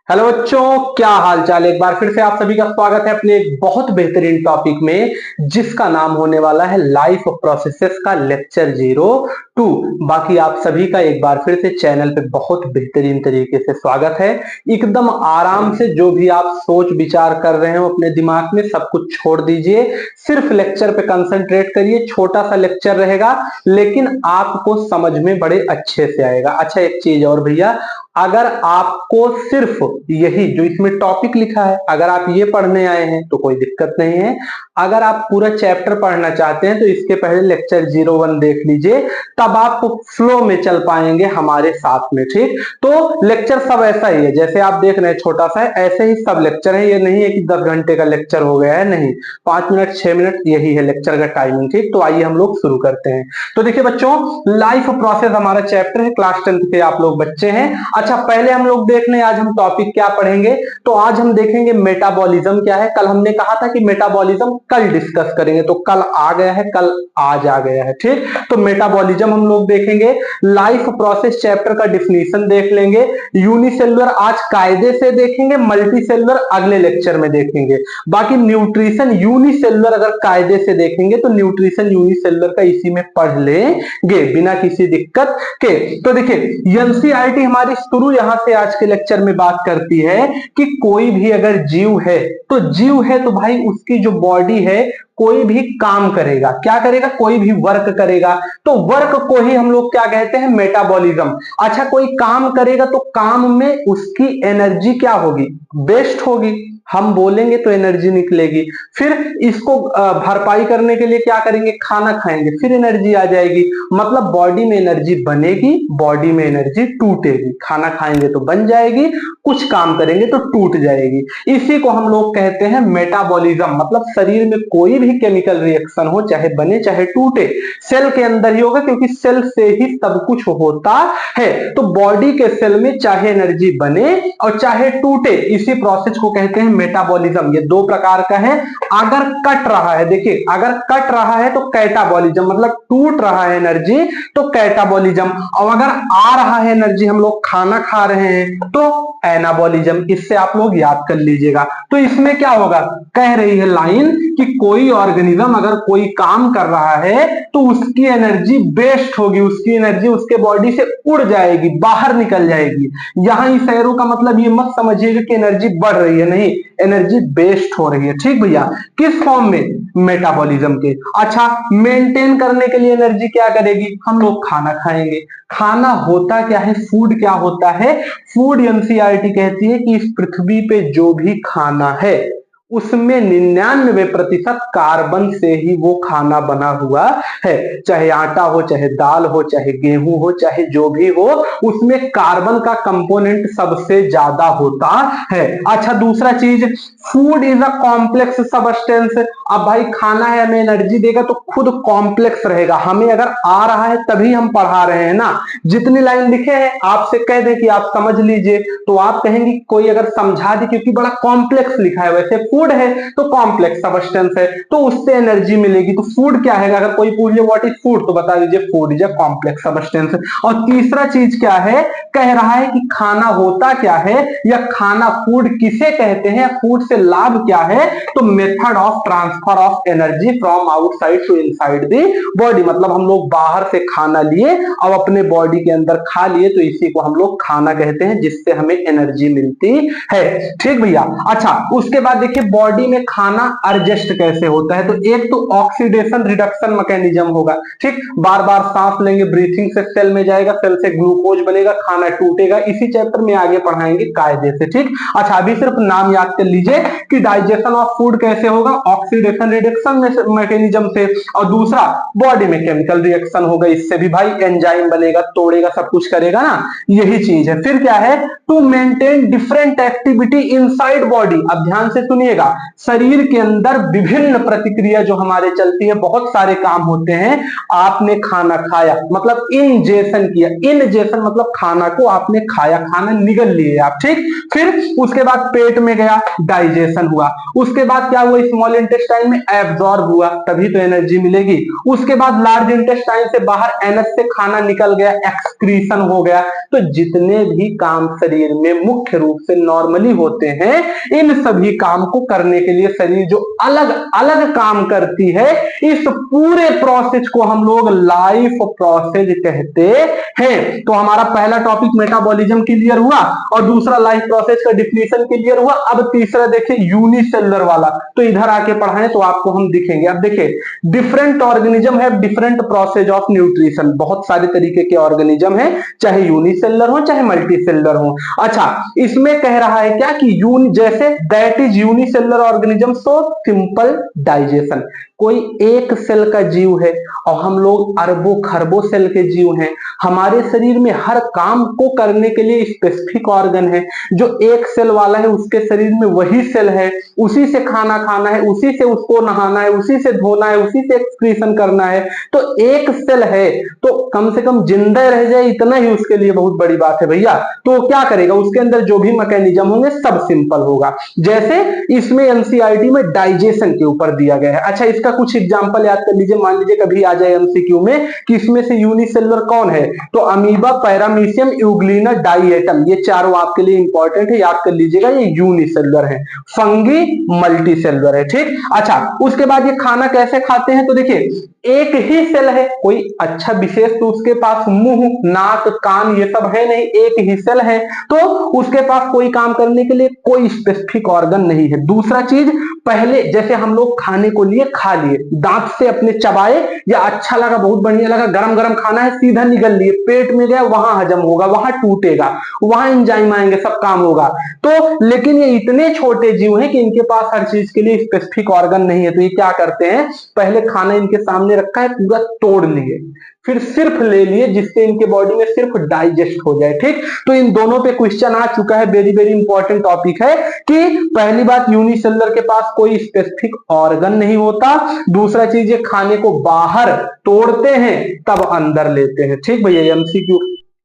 Hello बच्चों, क्या हाल चाल। एक बार फिर से आप सभी का स्वागत है अपने एक बहुत बेहतरीन टॉपिक में, जिसका नाम होने वाला है लाइफ प्रोसेसेस का लेक्चर 02। बाकी आप सभी का एक बार फिर से चैनल पे बहुत बेहतरीन तरीके से स्वागत है। एकदम आराम से जो भी आप सोच विचार कर रहे हो अपने दिमाग में सब कुछ छोड़ दीजिए, सिर्फ लेक्चर पे कंसंट्रेट करिए। छोटा सा लेक्चर रहेगा लेकिन आपको समझ में बड़े अच्छे से आएगा। अच्छा, एक चीज और भैया, अगर आपको सिर्फ यही जो इसमें टॉपिक लिखा है अगर आप ये पढ़ने आए हैं तो कोई दिक्कत नहीं है। अगर आप पूरा चैप्टर पढ़ना चाहते हैं तो इसके पहले लेक्चर 01 देख लीजिए, तब आप फ्लो में चल पाएंगे हमारे साथ में। ठीक, तो लेक्चर सब ऐसा ही है जैसे आप देख रहे हैं, छोटा सा है, ऐसे ही सब लेक्चर है। ये नहीं है कि 10 घंटे का लेक्चर हो गया है, नहीं, 5 मिनट 6 मिनट यही है लेक्चर का टाइमिंग। ठीक, तो आइए हम लोग शुरू करते हैं। तो देखिए बच्चों, लाइफ प्रोसेस हमारा चैप्टर है, क्लास 10th के आप लोग बच्चे हैं। अच्छा, पहले हम लोग देख लें आज हम टॉपिक क्या पढ़ेंगे। तो आज हम देखेंगे मेटाबॉलिज्म क्या है। कल हमने कहा था कि मेटाबॉलिज्म कल डिस्कस करेंगे, तो कल आ गया है, कल आज आ गया है। ठीक, तो मेटाबॉलिज्म हम लोग देखेंगे। लाइफ प्रोसेस चैप्टर का डिफिनीशन देख लेंगे। यूनिसेलुलर आज कायदे से देखेंगे, मल्टीसेलुलर अगले लेक्चर में देखेंगे। बाकी न्यूट्रिशन यूनिसेलुलर अगर कायदे से देखेंगे तो न्यूट्रिशन यूनिसेलुलर का इसी में पढ़ लेंगे बिना किसी दिक्कत के। तो देखिए, एनसीईआरटी हमारी शुरू यहां से आज के लेक्चर में बात करती है कि कोई भी अगर जीव है तो जीव है तो भाई उसकी जो बॉडी है कोई भी काम करेगा। क्या करेगा? कोई भी वर्क करेगा। तो वर्क को ही हम लोग क्या कहते हैं? मेटाबॉलिज्म। अच्छा, कोई काम करेगा तो काम में उसकी एनर्जी क्या होगी? बेस्ट होगी। हम बोलेंगे तो एनर्जी निकलेगी। फिर इसको भरपाई करने के लिए क्या करेंगे? खाना खाएंगे, फिर एनर्जी आ जाएगी। मतलब बॉडी में एनर्जी बनेगी, बॉडी में एनर्जी टूटेगी। खाना खाएंगे तो बन जाएगी, कुछ काम करेंगे तो टूट जाएगी। इसी को हम लोग कहते हैं मेटाबॉलिज्म। मतलब शरीर में कोई भी केमिकल रिएक्शन हो, चाहे बने चाहे टूटे, सेल के अंदर ही होगा, क्योंकि सेल से ही सब कुछ होता है। तो बॉडी के सेल में चाहे एनर्जी बने और चाहे टूटे, इसी प्रोसेस को कहते हैं मेटाबॉलिज्म। ये दो प्रकार का है। अगर कट रहा है, देखिए, अगर कट रहा है तो कैटाबॉलिज्म, मतलब टूट रहा है एनर्जी तो कैटाबॉलिज्म। और अगर आ रहा है एनर्जी, हम लोग खाना खा रहे हैं, तो एनाबॉलिज्म। इससे आप लोग याद कर लीजिएगा। तो इसमें क्या होगा? कह रही है लाइन कि कोई ऑर्गेनिज्म अगर कोई काम कर रहा है तो उसकी एनर्जी बेस्ट होगी, उसकी एनर्जी उसके बॉडी से उड़ जाएगी, बाहर निकल जाएगी। यहां इस एरो का मतलब ये मत समझिएगा कि एनर्जी बढ़ रही है, नहीं, एनर्जी बेस्ट हो रही है। ठीक भैया, किस फॉर्म में? मेटाबॉलिज्म के। अच्छा, मेंटेन करने के लिए एनर्जी क्या करेगी? हम लोग खाना खाएंगे। खाना होता क्या है? फूड क्या होता है? फूड, एनसीईआरटी कहती है कि इस पृथ्वी पे जो भी खाना है उसमें 99% कार्बन से ही वो खाना बना हुआ है। चाहे आटा हो, चाहे दाल हो, चाहे गेहूं हो, चाहे जो भी हो, उसमें कार्बन का कंपोनेंट सबसे ज्यादा होता है। अच्छा, दूसरा चीज, food is a complex substance. अब भाई खाना है, हमें एनर्जी देगा तो खुद कॉम्प्लेक्स रहेगा। हमें अगर आ रहा है तभी हम पढ़ा रहे हैं ना। जितनी लाइन लिखे हैं आपसे कह दे कि आप समझ लीजिए तो आप कहेंगे कोई अगर समझा दे, क्योंकि बड़ा कॉम्प्लेक्स लिखा है। वैसे फूड है तो कॉम्प्लेक्स सबस्टेंस है तो उससे एनर्जी मिलेगी। तो फूड क्या है? अगर कोई पूछ ले व्हाट इज फूड, तो बता दीजिए food is a complex substance. और तीसरा चीज क्या है? कह रहा है कि खाना होता क्या है, या खाना फूड किसे कहते हैं, फूड से लाभ क्या है? तो method of transfer of energy from outside to inside the body. मतलब हम लोग बाहर से खाना लिए और अपने बॉडी के अंदर खा लिए, तो इसी को हम लोग खाना कहते हैं, जिससे हमें एनर्जी मिलती है। ठीक भैया। अच्छा, उसके बाद देखिए बॉडी में खाना एडजस्ट कैसे होता है। तो एक तो ऑक्सीडेशन रिडक्शन मैकेनिज्म होगा। ठीक, बार बार सांस लेंगे, ब्रीथिंग से सेल में जाएगा, सेल से ग्लूकोज बनेगा, खाना टूटेगा। इसी चैप्टर में आगे पढ़ाएंगे कायदे से। ठीक, अच्छा, अभी सिर्फ नाम याद कर लीजिए कि डाइजेशन ऑफ फूड कैसे होगा? ऑक्सीडेशन रिडक्शन मैकेनिज्म से। और दूसरा, बॉडी में केमिकल रिएक्शन होगा, इससे भी भाई एंजाइम बनेगा, तोड़ेगा, सब कुछ करेगा ना, यही चीज है। फिर क्या है? To maintain different activity inside body. अब ध्यान से सुनिए, सुनिएगा, शरीर के अंदर विभिन्न प्रतिक्रिया जो हमारे चलती है, बहुत सारे काम होते हैं। आपने खाना खाया मतलब इंजेशन किया, इंजेशन मतलब खाना को आपने खाया, खाना निगल लिए आप, ठीक। फिर उसके बाद पेट में गया, डाइजेशन हुआ। उसके बाद क्या हुआ, स्मॉल इंटेस्टाइन में एब्जॉर्ब हुआ, तभी तो एनर्जी मिलेगी। उसके बाद लार्ज इंटेस्टाइन से बाहर एनस से खाना निकल गया, एक्सक्रीशन हो गया। तो जितने भी काम शरीर में मुख्य रूप से नॉर्मली होते हैं, इन सभी काम को करने के लिए शरीर जो अलग अलग काम करती है, इस पूरे प्रोसेस को हम लोग लाइफ प्रोसेस कहते हैं। तो हमारा पहला टॉपिक मेटाबॉलिज्म क्लियर हुआ और दूसरा लाइफ प्रोसेस का डिफिनेशन क्लियर हुआ। अब तीसरा देखिए यूनिसेलुलर वाला, तो इधर आके पढ़ाएं तो आपको हम दिखेंगे। अब देखिए, डिफरेंट ऑर्गेनिज्म है डिफरेंट प्रोसेस ऑफ न्यूट्रिशन। बहुत सारे तरीके के ऑर्गेनिज्म है, चाहे यूनिसेलुलर हो चाहे मल्टीसेलुलर हो। अच्छा, इसमें कह रहा है क्या कि जैसे that is unicellular organism so simple digestion. कोई एक सेल का जीव है और हम लोग अरबों खरबों सेल के जीव हैं। हमारे शरीर में हर काम को करने के लिए स्पेसिफिक ऑर्गन है। जो एक सेल वाला है उसके शरीर में वही सेल है, उसी से खाना खाना है, उसी से उसको नहाना है, उसी से धोना है, उसी से एक्सक्रीशन करना है। तो एक सेल है तो कम से कम जिंदा रह जाए इतना ही उसके लिए बहुत बड़ी बात है भैया। तो क्या करेगा, उसके अंदर जो भी मैकेनिज्म होंगे सब सिंपल होगा। जैसे इसमें एनसीईआरटी में डाइजेशन के ऊपर दिया गया है। अच्छा, इसका कुछ एग्जांपल याद कर लीजिए। मान लीजिए कभी आ जाए एमसीक्यू में कि इसमें से यूनिसेलुलर कौन है, तो अमीबा, पैरामीशियम, यूग्लिना, डाइएटम, ये चारों आपके लिए इंपॉर्टेंट है, याद कर लीजिएगा, ये यूनिसेलुलर है। फंगी मल्टीसेलुलर है, ठीक। अच्छा, उसके बाद ये खाना कैसे खाते हैं, तो देखिए एक ही सेल है, कोई अच्छा विशेष तो उसके पास मुंह नाक कान ये सब है नहीं, एक ही सेल है तो उसके पास कोई काम करने के लिए कोई स्पेसिफिक ऑर्गन नहीं है। दूसरा चीज, पहले जैसे हम लोग खाने को लिए खा लिए, दांत से अपने चबाए, या अच्छा लगा बहुत बढ़िया लगा, गरम गरम खाना है, सीधा निगल लिए, पेट में गया, वहां हजम होगा, वहां टूटेगा, वहां एंजाइम आएंगे, सब काम होगा। तो लेकिन ये इतने छोटे जीव हैं कि इनके पास हर चीज के लिए स्पेसिफिक ऑर्गन नहीं है। तो ये क्या करते हैं, पहले खाना इनके सामने रखा है, पूरा तोड़ लिए, फिर सिर्फ ले लिए जिससे इनके बॉडी में सिर्फ डाइजेस्ट हो जाए, ठीक। तो इन दोनों पे क्वेश्चन आ चुका है, वेरी वेरी इंपॉर्टेंट टॉपिक है कि पहली बात यूनिसेलुलर के पास कोई स्पेसिफिक ऑर्गन नहीं होता। दूसरा चीज, ये खाने को बाहर तोड़ते हैं तब अंदर लेते हैं, ठीक भैया, एमसीक्यू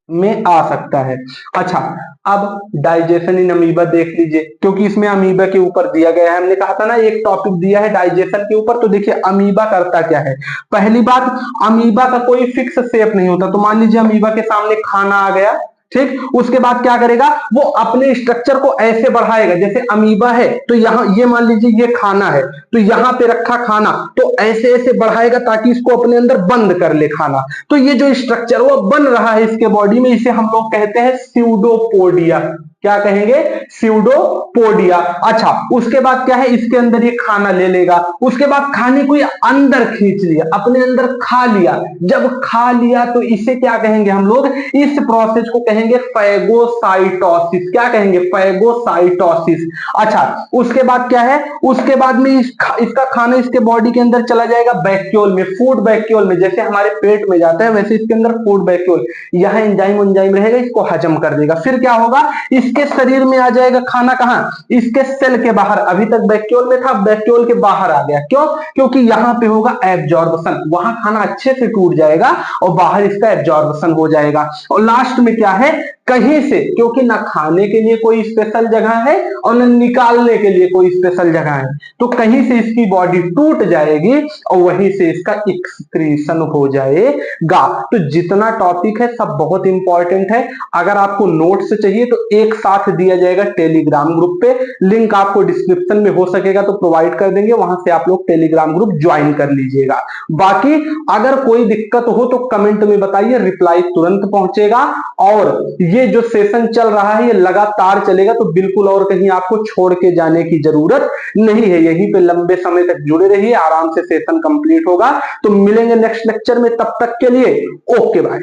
में आ सकता है। अच्छा, अब डाइजेशन इन अमीबा देख लीजिए, क्योंकि इसमें अमीबा के ऊपर दिया गया है। हमने कहा था ना एक टॉपिक दिया है डाइजेशन के ऊपर, तो देखिए अमीबा करता क्या है। पहली बात, अमीबा का कोई फिक्स शेप नहीं होता। तो मान लीजिए अमीबा के सामने खाना आ गया, ठीक, उसके बाद क्या करेगा, वो अपने स्ट्रक्चर को ऐसे बढ़ाएगा। जैसे अमीबा है तो यहां ये मान लीजिए ये खाना है, तो यहां पे रखा खाना, तो ऐसे ऐसे बढ़ाएगा ताकि इसको अपने अंदर बंद कर ले खाना। तो ये जो स्ट्रक्चर वो बन रहा है इसके बॉडी में, इसे हम लोग कहते हैं स्यूडोपोडिया। क्या कहेंगे, स्यूडोपोडिया। अच्छा, उसके बाद क्या है, इसके अंदर ये खाना ले लेगा, उसके बाद खाने को ये अंदर खींच लिया, अपने अंदर खा लिया। जब खा लिया तो इसे क्या कहेंगे हम लोग, इस प्रोसेस को कहेंगे फैगोसाइटोसिस। क्या कहेंगे, फैगोसाइटोसिस। अच्छा, उसके बाद क्या है, उसके बाद में इसका खाना इसके बॉडी के अंदर चला जाएगा वैक्यूल में, फूड वैक्यूल में। जैसे हमारे पेट में जाता है वैसे इसके अंदर फूड वैक्यूल, यहां एंजाइम एंजाइम रहेगा, इसको हजम कर देगा। फिर क्या होगा, इसके शरीर में आ जाएगा खाना, कहां, इसके सेल के बाहर। अभी तक वैक्यूल में था, वैक्यूल के बाहर आ गया। क्यों, क्योंकि यहां पे होगा एब्जॉर्प्शन, वहां खाना अच्छे से टूट जाएगा और बाहर इसका एब्जॉर्प्शन हो जाएगा। और लास्ट में क्या है, कहीं से, क्योंकि ना खाने के लिए कोई स्पेशल जगह है और ना निकालने के लिए कोई स्पेशल जगह है, तो कहीं से इसकी बॉडी टूट जाएगी और वहीं से इसका एक्सक्रीशन हो जाएगा। तो जितना टॉपिक है सब बहुत इंपॉर्टेंट है। अगर आपको नोट्स चाहिए तो एक साथ दिया जाएगा टेलीग्राम ग्रुप पे, लिंक आपको डिस्क्रिप्शन में हो सकेगा तो प्रोवाइड कर देंगे, वहां से आप लोग टेलीग्राम ग्रुप ज्वाइन कर लीजिएगा। बाकी अगर कोई दिक्कत हो तो कमेंट में बताइए, रिप्लाई तुरंत पहुंचेगा। और ये जो सेशन चल रहा है ये लगातार चलेगा, तो बिल्कुल और कहीं आपको छोड़ के जाने की जरूरत नहीं है, यहीं पे लंबे समय तक जुड़े रहिए, आराम से सेशन कंप्लीट होगा। तो मिलेंगे नेक्स्ट लेक्चर में, तब तक के लिए ओके बाय।